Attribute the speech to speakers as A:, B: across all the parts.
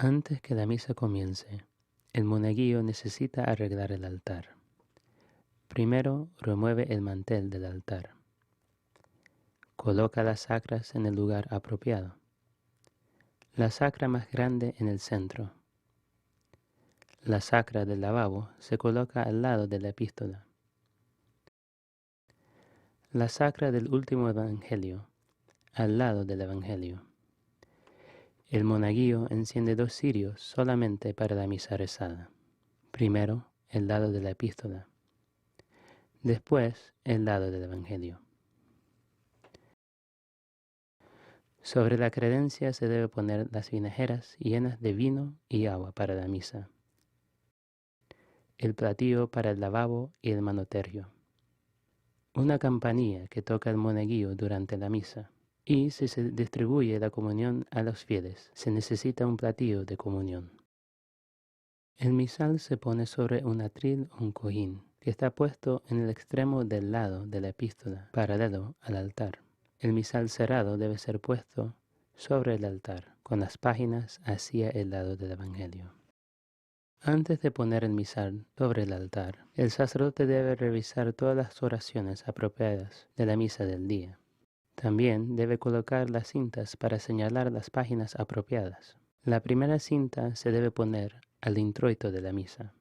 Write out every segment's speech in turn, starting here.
A: Antes que la misa comience, el monaguillo necesita arreglar el altar. Primero, remueve el mantel del altar. Coloca las sacras en el lugar apropiado. La sacra más grande en el centro. La sacra del lavabo se coloca al lado de la epístola. La sacra del último evangelio, al lado del evangelio. El monaguillo enciende 2 cirios solamente para la misa rezada. Primero, el lado de la epístola. Después, el lado del evangelio. Sobre la credencia se debe poner las vinajeras llenas de vino y agua para la misa. El platillo para el lavabo y el manoterio. Una campanilla que toca el monaguillo durante la misa. Y si se distribuye la comunión a los fieles, se necesita un platillo de comunión. El misal se pone sobre un atril o un cojín, que está puesto en el extremo del lado de la epístola, paralelo al altar. El misal cerrado debe ser puesto sobre el altar, con las páginas hacia el lado del evangelio. Antes de poner el misal sobre el altar, el sacerdote debe revisar todas las oraciones apropiadas de la misa del día. También debe colocar las cintas para señalar las páginas apropiadas. La primera cinta se debe poner al introito de la misa.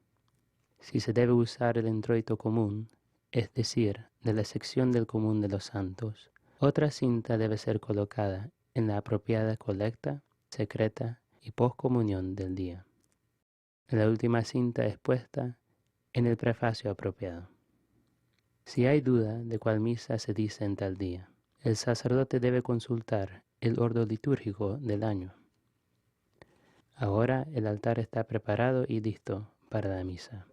A: Si se debe usar el introito común, es decir, de la sección del común de los santos, otra cinta debe ser colocada en la apropiada colecta, secreta y poscomunión del día. La última cinta es puesta en el prefacio apropiado. Si hay duda de cuál misa se dice en tal día, el sacerdote debe consultar el orden litúrgico del año. Ahora el altar está preparado y listo para la misa.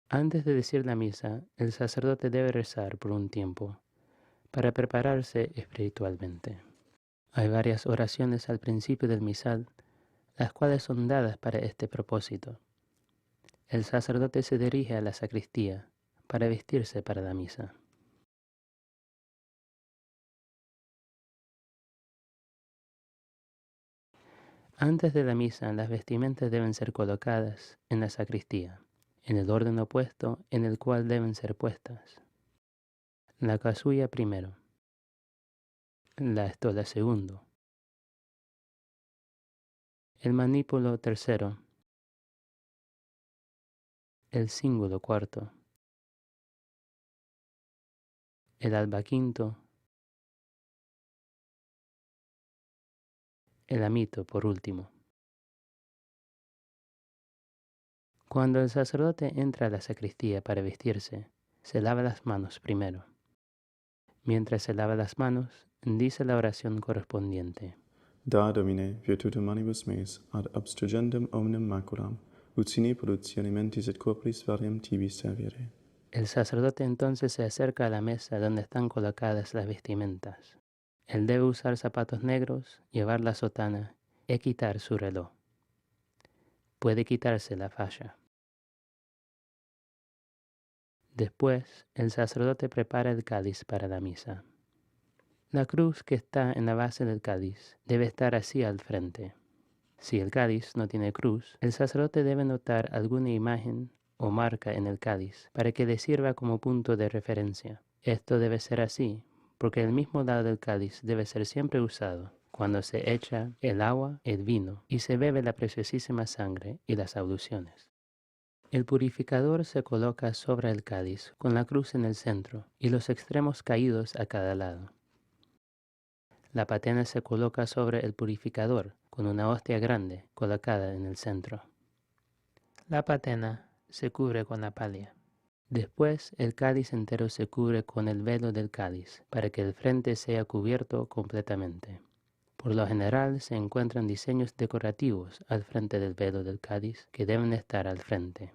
A: Antes de decir la misa, el sacerdote debe rezar por un tiempo para prepararse espiritualmente. Hay varias oraciones al principio del misal, las cuales son dadas para este propósito. El sacerdote se dirige a la sacristía para vestirse para la misa. Antes de la misa, las vestimentas deben ser colocadas en la sacristía, en el orden opuesto en el cual deben ser puestas. La casulla primero, la estola segundo, el manípulo tercero, el cíngulo cuarto, el alba quinto, el amito por último. Cuando el sacerdote entra a la sacristía para vestirse, se lava las manos primero. Mientras se lava las manos, dice la oración correspondiente.
B: Da Domine, virtutum manibus meis, ad abstrugendum omnem maculam, ut sine produtio alimentis et corporis variam tibi serviere.
A: El sacerdote entonces se acerca a la mesa donde están colocadas las vestimentas. Él debe usar zapatos negros, llevar la sotana y quitar su reloj. Puede quitarse la falla. Después, el sacerdote prepara el cáliz para la misa. La cruz que está en la base del cáliz debe estar así al frente. Si el cáliz no tiene cruz, el sacerdote debe notar alguna imagen o marca en el cáliz para que le sirva como punto de referencia. Esto debe ser así, porque el mismo lado del cáliz debe ser siempre usado cuando se echa el agua, el vino y se bebe la preciosísima sangre y las abluciones. El purificador se coloca sobre el cáliz con la cruz en el centro y los extremos caídos a cada lado. La patena se coloca sobre el purificador con una hostia grande colocada en el centro. La patena se cubre con la palha. Después el cáliz entero se cubre con el velo del cáliz para que el frente sea cubierto completamente. Por lo general se encuentran diseños decorativos al frente del velo del cáliz que deben estar al frente.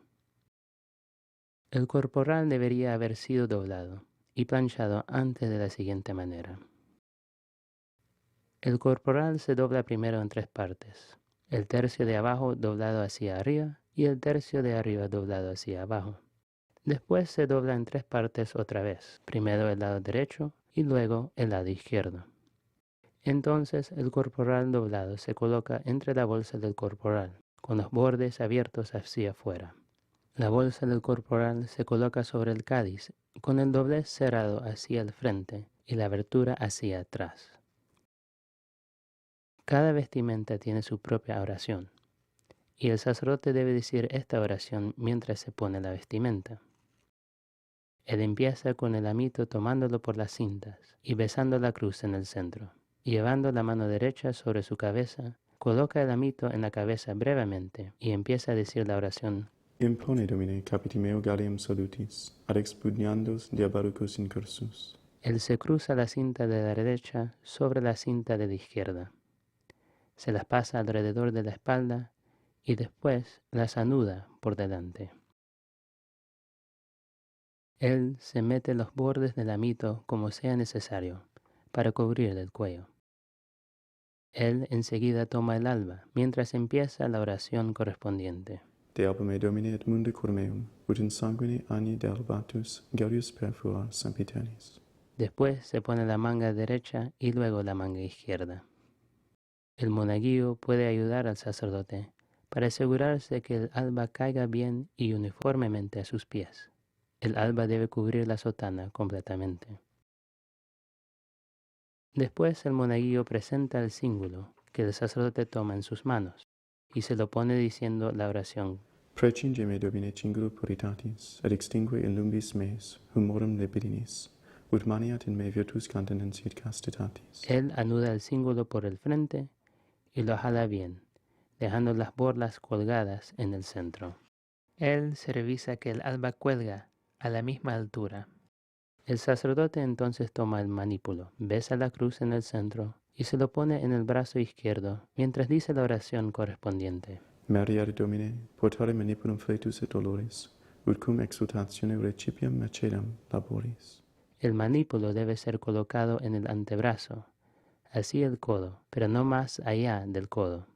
A: El corporal debería haber sido doblado y planchado antes de la siguiente manera. El corporal se dobla primero en 3 partes. El tercio de abajo doblado hacia arriba y el tercio de arriba doblado hacia abajo. Después se dobla en 3 partes otra vez. Primero el lado derecho y luego el lado izquierdo. Entonces el corporal doblado se coloca entre la bolsa del corporal, con los bordes abiertos hacia afuera. La bolsa del corporal se coloca sobre el cáliz, con el doblez cerrado hacia el frente y la abertura hacia atrás. Cada vestimenta tiene su propia oración, y el sacerdote debe decir esta oración mientras se pone la vestimenta. Él empieza con el amito tomándolo por las cintas y besando la cruz en el centro. Llevando la mano derecha sobre su cabeza, coloca el amito en la cabeza brevemente y empieza a decir la oración:
B: Impone Domine capiti meo gallium salutis, ad expugniandos diabolicus incursus.
A: Él se cruza la cinta de la derecha sobre la cinta de la izquierda. Se las pasa alrededor de la espalda y después las anuda por delante. Él se mete los bordes del amito como sea necesario para cubrir el cuello. Él enseguida toma el alba mientras empieza la oración correspondiente.
B: De alba me Domine et munde cor meum, ut in sanguine agni de albatus gaudius perfua sempiternis.
A: Después se pone la manga derecha y luego la manga izquierda. El monaguillo puede ayudar al sacerdote para asegurarse que el alba caiga bien y uniformemente a sus pies. El alba debe cubrir la sotana completamente. Después el monaguillo presenta el cíngulo que el sacerdote toma en sus manos y se lo pone diciendo la oración:
B: Precinge me Domine cingulo puritatis, et extingue in lumbis meis humorum libidinis, ut maniat in me virtus continensit castitatis.
A: Él anuda el cíngulo por el frente y lo jala bien, dejando las borlas colgadas en el centro. Él se revisa que el alba cuelga a la misma altura. El sacerdote entonces toma el manípulo, besa la cruz en el centro y se lo pone en el brazo izquierdo mientras dice la oración correspondiente.
B: Mariare Domine, portare manipulum fletus et dolores, ut cum exultatione recipiam mercedem laboris.
A: El manípulo debe ser colocado en el antebrazo, así el codo, pero no más allá del codo.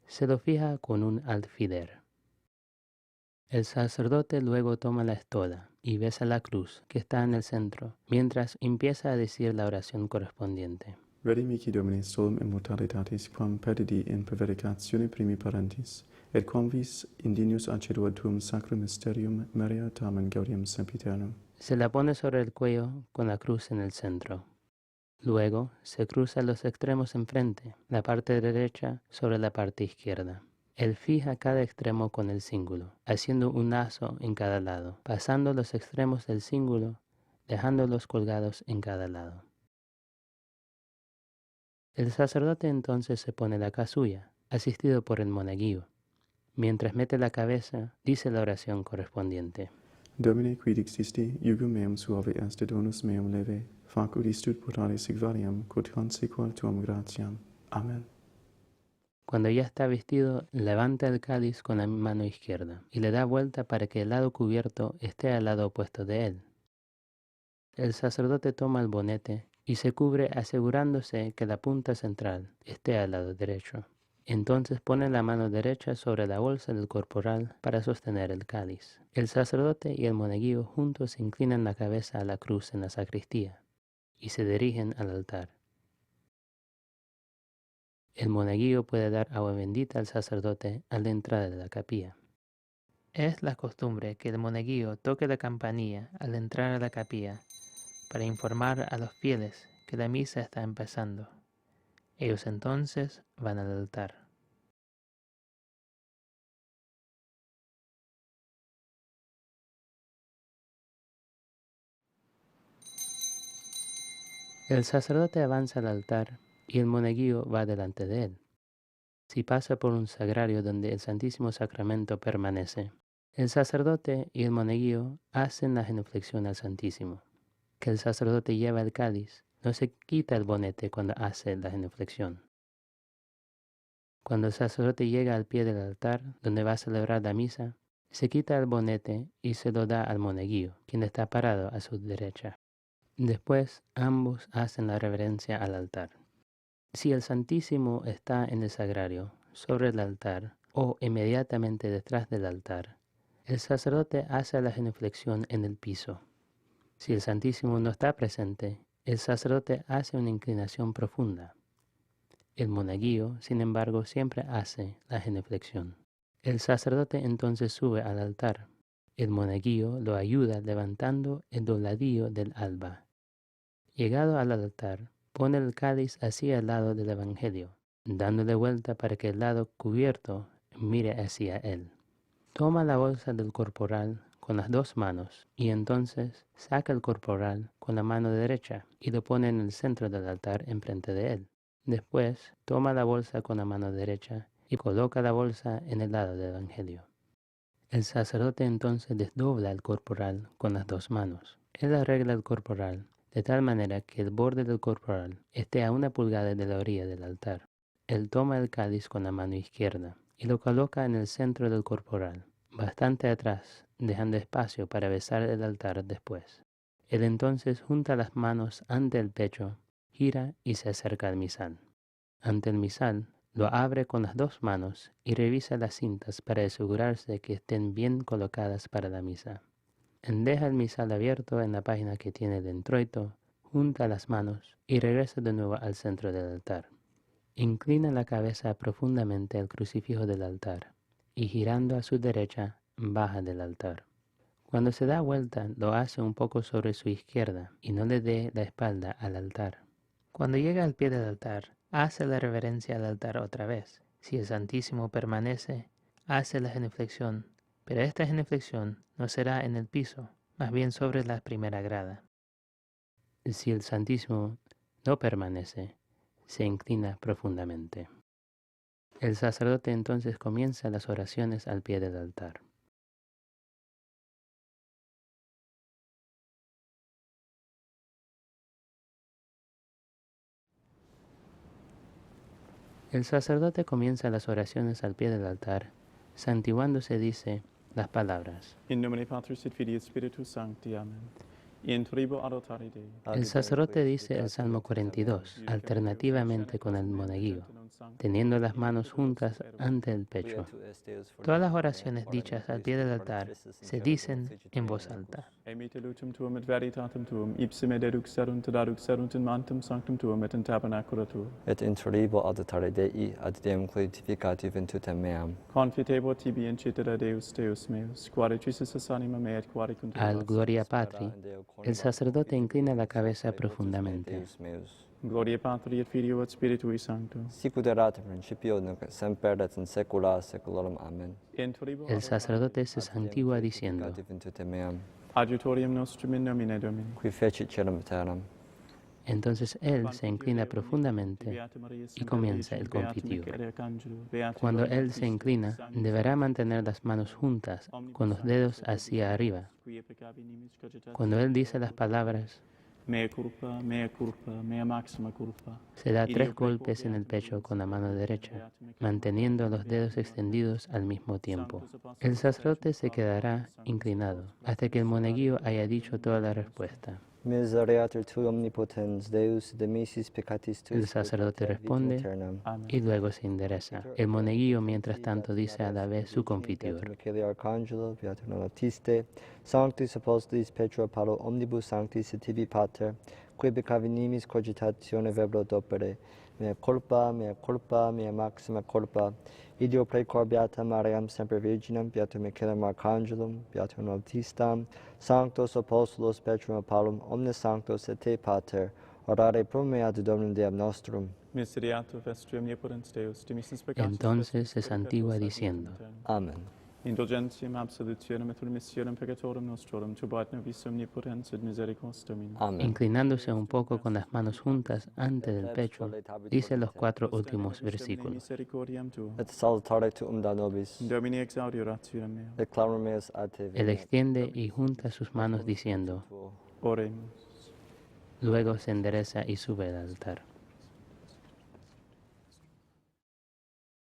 A: Se lo fija con un alfiler. El sacerdote luego toma la estola y besa la cruz que está en el centro, mientras empieza a decir la oración correspondiente.
B: Redi mihi Domine solum immortalitatis quam pedidi in prevaricatione primi parentis, et quam vis indinius acceduat tuum sacrum mysterium meria tamen gaudium sempiternum.
A: Se la pone sobre el cuello con la cruz en el centro. Luego se cruza los extremos enfrente, la parte derecha sobre la parte izquierda. Él fija cada extremo con el cíngulo, haciendo un lazo en cada lado, pasando los extremos del cíngulo, dejándolos colgados en cada lado. El sacerdote entonces se pone la casulla, asistido por el monaguillo. Mientras mete la cabeza, dice la oración correspondiente.
B: Domine quid existi, iugum meum suave est donus meum leve, fac ut istut portare sigvariam, quod consequar tuam gratiam. Amen.
A: Cuando ya está vestido, levanta el cáliz con la mano izquierda y le da vuelta para que el lado cubierto esté al lado opuesto de él. El sacerdote toma el bonete y se cubre asegurándose que la punta central esté al lado derecho. Entonces pone la mano derecha sobre la bolsa del corporal para sostener el cáliz. El sacerdote y el monaguillo juntos inclinan la cabeza a la cruz en la sacristía y se dirigen al altar. El monaguillo puede dar agua bendita al sacerdote a la entrada de la capilla. Es la costumbre que el monaguillo toque la campanilla al entrar a la capilla para informar a los fieles que la misa está empezando. Ellos entonces van al altar. El sacerdote avanza al altar y el monaguillo va delante de él. Si pasa por un sagrario donde el Santísimo Sacramento permanece, el sacerdote y el monaguillo hacen la genuflexión al Santísimo. Que el sacerdote lleva el cáliz, no se quita el bonete cuando hace la genuflexión. Cuando el sacerdote llega al pie del altar donde va a celebrar la misa, se quita el bonete y se lo da al monaguillo, quien está parado a su derecha. Después ambos hacen la reverencia al altar. Si el Santísimo está en el sagrario, sobre el altar o inmediatamente detrás del altar, el sacerdote hace la genuflexión en el piso. Si el Santísimo no está presente El sacerdote hace una inclinación profunda. El monaguillo, sin embargo, siempre hace la genuflexión. El sacerdote entonces sube al altar. El monaguillo lo ayuda levantando el dobladillo del alba. Llegado al altar, pone el cáliz hacia el lado del Evangelio, dándole vuelta para que el lado cubierto mire hacia él. Toma la bolsa del corporal con las dos manos y entonces saca el corporal con la mano derecha y lo pone en el centro del altar enfrente de él. Después toma la bolsa con la mano derecha y coloca la bolsa en el lado del Evangelio. El sacerdote entonces desdobla el corporal con las dos manos. Él arregla el corporal de tal manera que el borde del corporal esté a 1 pulgada de la orilla del altar. Él toma el cáliz con la mano izquierda y lo coloca en el centro del corporal, bastante atrás, dejando espacio para besar el altar después. Él entonces junta las manos ante el pecho, gira y se acerca al misal. Ante el misal, lo abre con las dos manos y revisa las cintas para asegurarse que estén bien colocadas para la misa. Deja el misal abierto en la página que tiene el introito, junta las manos y regresa de nuevo al centro del altar. Inclina la cabeza profundamente al crucifijo del altar y girando a su derecha, baja del altar. Cuando se da vuelta, lo hace un poco sobre su izquierda y no le dé la espalda al altar. Cuando llega al pie del altar, hace la reverencia al altar otra vez. Si el Santísimo permanece, hace la genuflexión, pero esta genuflexión no será en el piso, más bien sobre la primera grada. Si el Santísimo no permanece, se inclina profundamente. El sacerdote entonces comienza las oraciones al pie del altar. El sacerdote comienza las oraciones al pie del altar, santiguándose dice las palabras.
B: In nomine Patris et Filii et Spiritus Sancti. Amen. In tribo adotari Dei.
A: El sacerdote dice el Salmo 42, alternativamente con el monaguillo, teniendo las manos juntas ante el pecho. Todas las oraciones dichas al pie del altar se dicen en voz alta.
B: Emite lutum tuum et veritatem tuum, ipsime deduxerunt in mantem sanctum tuum et in tabernacula tuum.
C: Et in tribo adotare Dei ad Deum glorificati ventutem meam.
B: Confitebo tibi incitera Deus meus, quare tuisus anima mea et quare
A: Al Gloria Patri, el sacerdote inclina la cabeza profundamente.
B: Gloria Patri et Filio et Spiritui Sancto.
C: Sicut erat in principio nunc et semper et in saecula saeculorum. Amen.
A: El sacerdote se santigua diciendo,
C: ventutem meam,
B: Adiutorium nostrum in nomine Domini.
C: qui fecit caelum et terram.
A: Entonces él se inclina profundamente y comienza el confitio. Cuando él se inclina, deberá mantener las manos juntas con los dedos hacia arriba. Cuando él dice las palabras,
B: Mea culpa, mea maxima culpa.
A: se da 3 golpes en el pecho con la mano derecha, manteniendo los dedos extendidos al mismo tiempo. El sacerdote se quedará inclinado hasta que el monaguillo haya dicho toda la respuesta.
C: Misereatur tui omnipotens Deus de misis peccatis tuis.
A: El sacerdote responde y luego se endereza. El monaguillo mientras tanto dice a la vez su confitior.
C: Michele Arcangelo, Beatum non Baptiste, Sanctis Apostolis Petro Paulo omnibus sanctis et tibi pater, qui peccavi nimis cogitatione verbro d'opere, mea culpa, mea maxima culpa, ideo precor Beata Mariam semper Virginam, Beatum Michelem Arcangelum, Beatum Baptistam, Sanctos Apostolos Petrum et Paulum, omnes sanctos et te pater, orare pro me ad Dominum Deum nostrum.
B: Miseriatur vestri omnipotens Deus, dimissis peccatis.
A: Entonces se santigua diciendo,
C: Amen.
B: Indulgentiam, absolutionem et remissionem peccatorum nostrorum, tubat nobis omnipotens et misericors Domini.
C: Amen.
A: inclinándose un poco con las manos juntas ante el pecho, dice los 4 últimos versículos.
B: Misericordiam tuum.
C: Et salutare tuum da nobis,
B: Domini exaudi orationem mea.
C: et clamor meus ad te
A: Él extiende y junta sus manos diciendo,
B: Oremus.
A: luego se endereza y sube al altar.